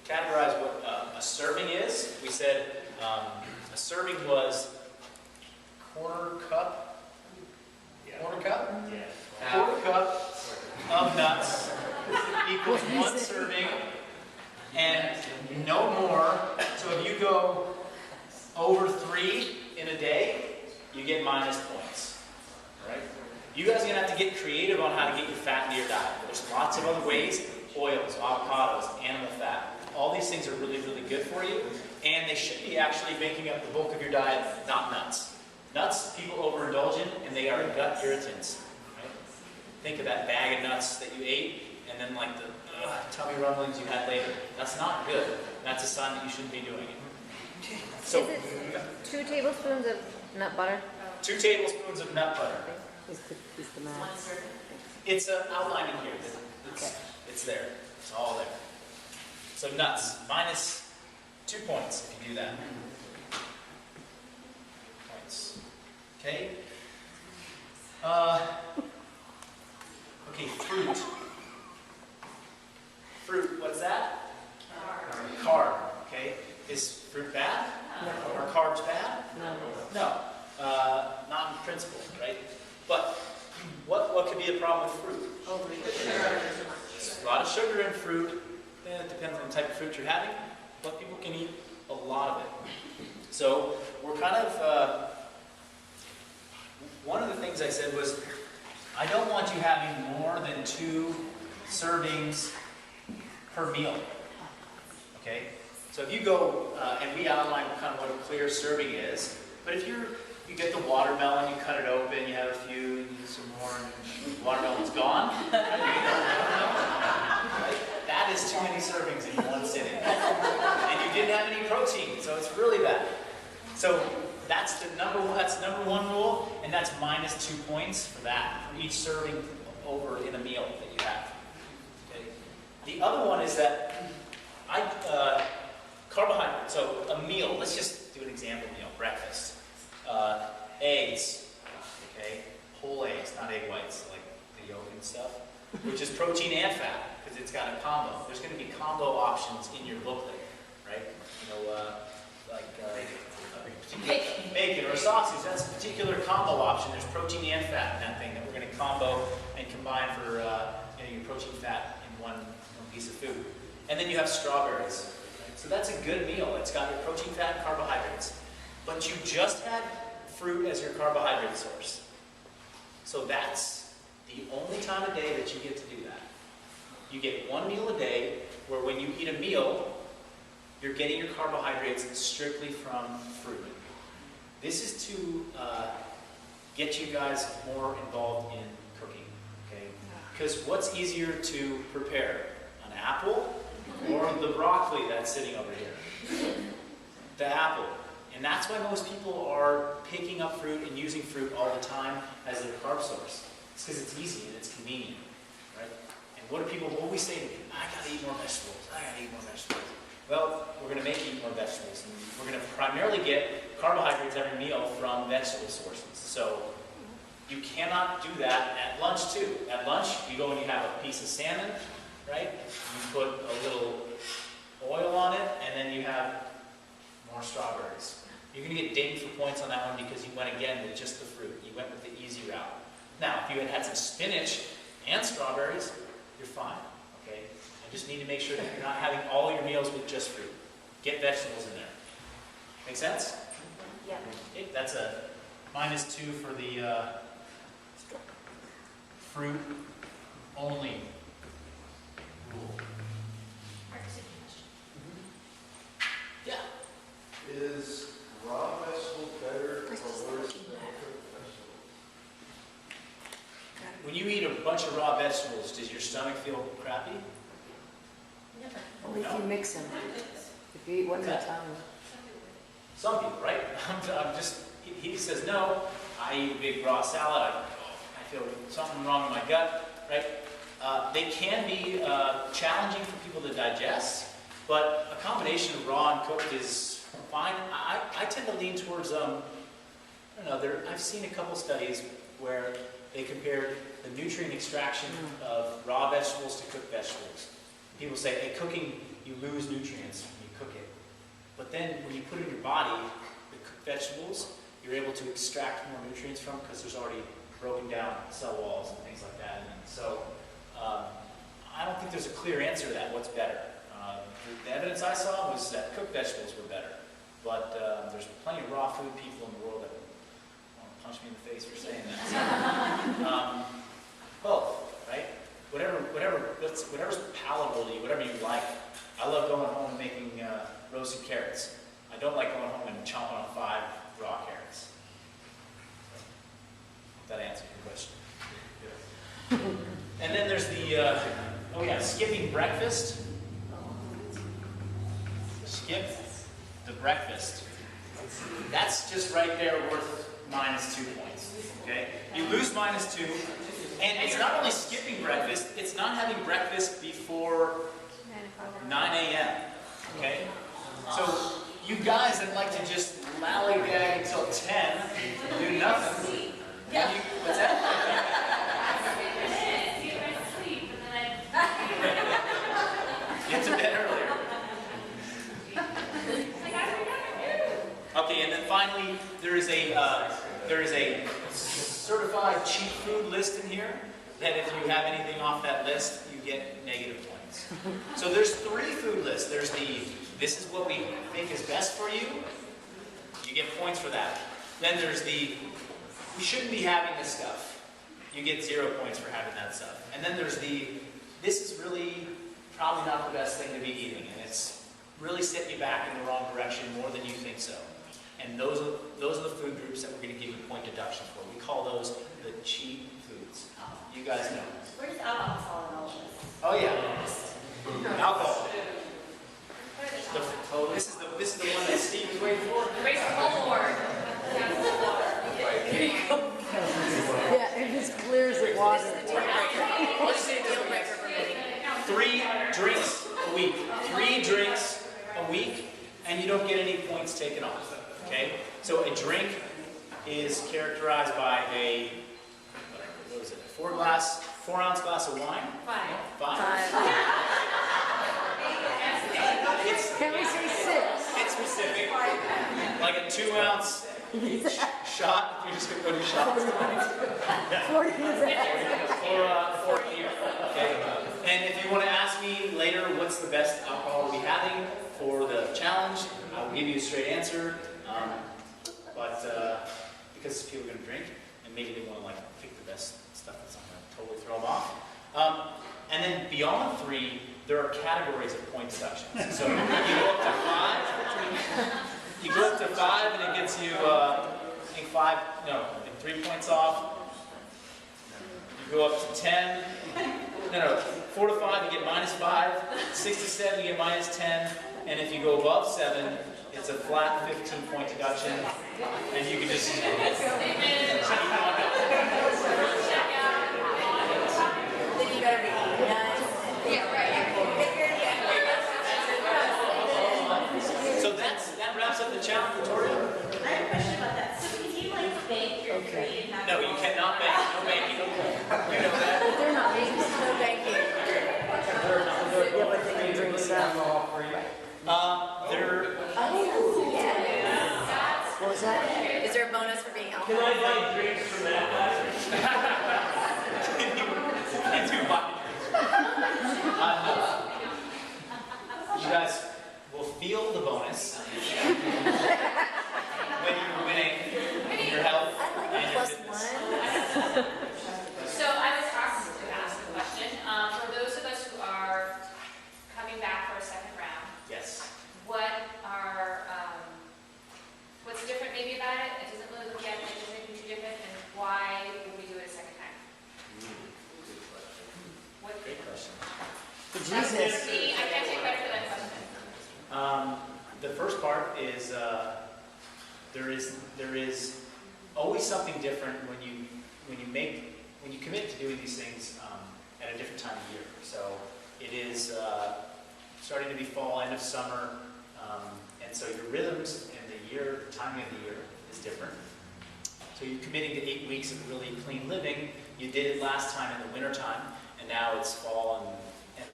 categorize what a serving is. We said a serving was quarter cup. Quarter cup? Quarter cup of nuts equals 1 serving and no more. So if you go over 3 in a day, you get minus points. All right? You guys are going to have to get creative on how to get your fat into your diet. There's lots of other ways. Oils, avocados, animal fat. All these things are really, really good for you. And they should be actually making up the bulk of your diet, not nuts. Nuts, people overindulge in, and they are gut irritants. Right? Think of that bag of nuts that you ate, and then like the tummy rumblings you had later. That's not good. That's a sign that you shouldn't be doing it. So, is it 2 tablespoons of nut butter? 2 tablespoons of nut butter. Is the math? It's outlined in here. It's there. It's all there. So nuts, minus 2 points if you do that. Points. Okay. Okay, fruit. Fruit, what's that? Carb. Okay. Is fruit bad? No. Are carbs bad? No. No. Not in principle, right? But what could be a problem with fruit? A lot of sugar in fruit. It depends on the type of fruit you're having, but people can eat a lot of it. So we're kind of, one of the things I said was, I don't want you having more than 2 servings per meal. Okay? So if you go, and we outline kind of what a clear serving is, but if you get the watermelon, you cut it open, you have a few, you eat some more, and the watermelon's gone. Right? That is too many servings in one sitting. And you didn't have any protein, so it's really bad. So that's the number one rule, and that's minus 2 points for that, for each serving over in a meal that you have. Okay? The other one is that carbohydrate. So a meal, let's just do an example meal, breakfast. Eggs, okay? Whole eggs, not egg whites, like the yolk and stuff, which is protein and fat, because it's got a combo. There's going to be combo options in your booklet, right? You know, bacon or sausage, that's a particular combo option. There's protein and fat in that thing that we're going to combo and combine for your protein fat in one piece of food. And then you have strawberries. Right? So that's a good meal. It's got your protein, fat, and carbohydrates. But you just had fruit as your carbohydrate source. So that's the only time of day that you get to do that. You get 1 meal a day where when you eat a meal, you're getting your carbohydrates strictly from fruit. This is to get you guys more involved in cooking. Okay? Because what's easier to prepare? An apple or the broccoli that's sitting over here? The apple. And that's why most people are picking up fruit and using fruit all the time as their carb source. It's because it's easy and it's convenient, right? And what do people always say to me? I gotta eat more vegetables. I gotta eat more vegetables. Well, we're gonna make you eat more vegetables. And we're gonna primarily get carbohydrates every meal from vegetable sources. So you cannot do that at lunch too. At lunch, you go and you have a piece of salmon, right? You put a little oil on it, and then you have more strawberries. You're going to get dinged for points on that one because you went again with just the fruit. You went with the easy route. Now, if you had had some spinach and strawberries, you're fine. Okay? I just need to make sure that you're not having all your meals with just fruit. Get vegetables in there. Make sense? Yeah. Okay, that's a minus 2 for the fruit only rule. Yeah. Is raw vegetable better or worse than cooked vegetable? When you eat a bunch of raw vegetables, does your stomach feel crappy? Only if you mix them. If you eat one at a time. Some people, right? He says, no, I eat a big raw salad, I feel something wrong in my gut, right? They can be challenging for people to digest, but a combination of raw and cooked is fine. I tend to lean towards, I don't know, I've seen a couple studies where they compared the nutrient extraction of raw vegetables to cooked vegetables. People say, hey, cooking you lose nutrients when you cook it. But then when you put it in your body, the cooked vegetables, you're able to extract more nutrients from because there's already broken down cell walls and things like that. And so I don't think there's a clear answer to that, what's better. The evidence I saw was that cooked vegetables were better. But there's plenty of raw food people in the world that want to punch me in the face for saying that. Both, right? Whatever's palatable to you, whatever you like. I love going home and making roasted carrots. I don't like going home and chomping on 5 raw carrots. That answers your question. And then there's the, skipping breakfast. Skip the breakfast. That's just right there worth -2 points. Okay? You lose -2, and it's not only skipping breakfast, it's not having breakfast before 9 a.m. Okay? So you guys that like to just lollygag until 10, do nothing. Yeah. What's that? Get to bed earlier. Okay, and then finally, there is a certified cheat food list in here that if you have anything off that list, you get negative points. So there's 3 food lists. There's this is what we think is best for you. You get points for that. Then there's we shouldn't be having this stuff. You get 0 points for having that stuff. And then there's this is really probably not the best thing to be eating, and it's really setting you back in the wrong direction more than you think so. And those are the food groups that we're going to give you point deductions for. We call those the cheat foods. You guys know. Where does alcohol fall in all of this? Oh yeah, alcohol. This is the one that Steve is waiting for. Raise the whole board. Yeah, it is clear as it water. What's the deal breaker for me? 3 drinks a week. 3 drinks a week, and you don't get any points taken off. Okay? So a drink is characterized by a 4-ounce glass of wine. 5. Can we say 6? It's specific. Like a 2-ounce shot. You're just gonna go do shots. 40 Or beer. Okay. And if you want to ask me later what's the best alcohol we'll be having for the challenge, I will give you a straight answer. But because people are going to drink, and maybe they want to pick the best stuff that's not going to totally throw them off. And then beyond 3, there are categories of point deductions. So you go up to 5. You go up to 5, and it gets you, I think 3 points off. You go up to 10. 4 to 5, you get -5. 6 to 7, you get -10. And if you go above 7, it's a flat 15-point deduction. And you can just check on it. Then you better be eating nice. Yeah, right. So that wraps up the challenge, Victoria. I have a question about that. So can you bake your tree and have No, you cannot bake. No baking. You know that. But they're not making no baking? Yeah, but they can drink some. They're. Oh, yeah. What was that? Is there a bonus for being alcohol? Can I buy drinks from that guy? I do buy you guys will feel the bonus when you're winning your health I like and a your +1. fitness. So I was asked to ask a question. For those of us who are coming back for a second round, Yes. what's different maybe about it? It doesn't really look like there's anything too different, and why would we do it a second time? What? Great question. Jesus. See, I can't take credit for that question. The first part is there is always something different when you commit to doing these things at a different time of year. So it is starting to be fall, end of summer, and so your rhythms and the timing of the year is different. So you're committing to 8 weeks of really clean living. You did it last time in the winter time, and now it's fall and